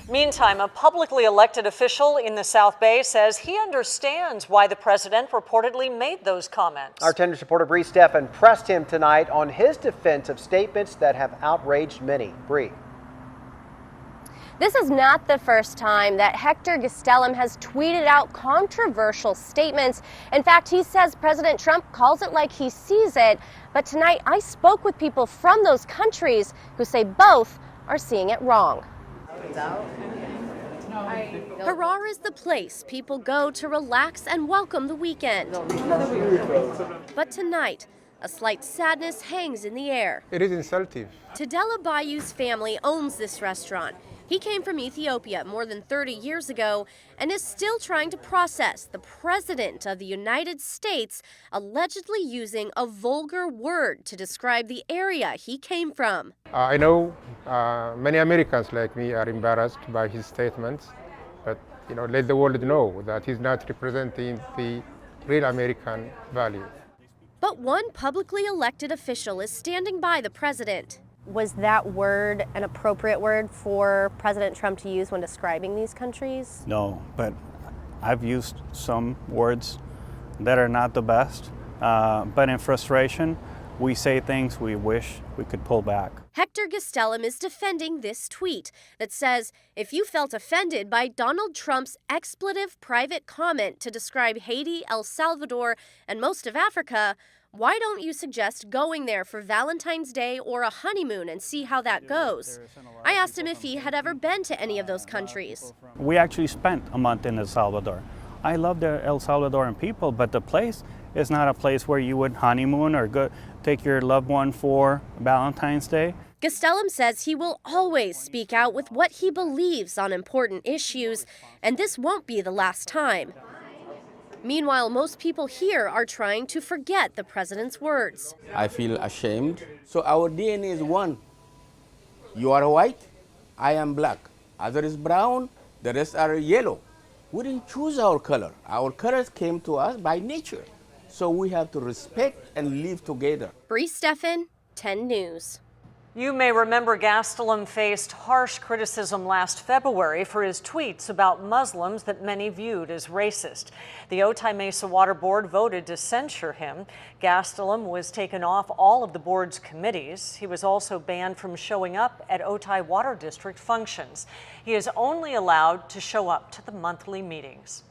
Meantime, a publicly elected official in the South Bay says he understands why the president reportedly made those comments. Our 10 News reporter Bree Steffen pressed him tonight on his defense of statements that have outraged many. Bree. This is not the first time that Hector Gastelum has tweeted out controversial statements. In fact, he says President Trump calls it like he sees it. But tonight, I spoke with people from those countries who say both are seeing it wrong. Harar is the place people go to relax and welcome the weekend. But tonight, a slight sadness hangs in the air. It is insulting. Tadela Bayou's family owns this restaurant. He came from Ethiopia more than 30 years ago and is still trying to process the president of the United States allegedly using a vulgar word to describe the area he came from. I know many Americans like me are embarrassed by his statements, but let the world know that he's not representing the real American value. But one publicly elected official is standing by the president. Was that word an appropriate word for President Trump to use when describing these countries? No, but I've used some words that are not the best. But in frustration, we say things we wish we could pull back. Hector Gastelum is defending this tweet that says, if you felt offended by Donald Trump's expletive private comment to describe Haiti, El Salvador, and most of Africa, why don't you suggest going there for Valentine's Day or a honeymoon and see how that goes? I asked him if he had ever been to any of those countries. We actually spent a month in El Salvador. I love the El Salvadoran people, but the place is not a place where you would honeymoon or go take your loved one for Valentine's Day. Gastelum says he will always speak out with what he believes on important issues, and this won't be the last time. Meanwhile, most people here are trying to forget the president's words. I feel ashamed. So our DNA is one. You are white, I am black. Other is brown, the rest are yellow. We didn't choose our color. Our colors came to us by nature. So we have to respect and live together. Bree Steffen, 10 News. You may remember Gastelum faced harsh criticism last February for his tweets about Muslims that many viewed as racist. The Otay Mesa Water Board voted to censure him. Gastelum was taken off all of the board's committees. He was also banned from showing up at Otay Water District functions. He is only allowed to show up to the monthly meetings.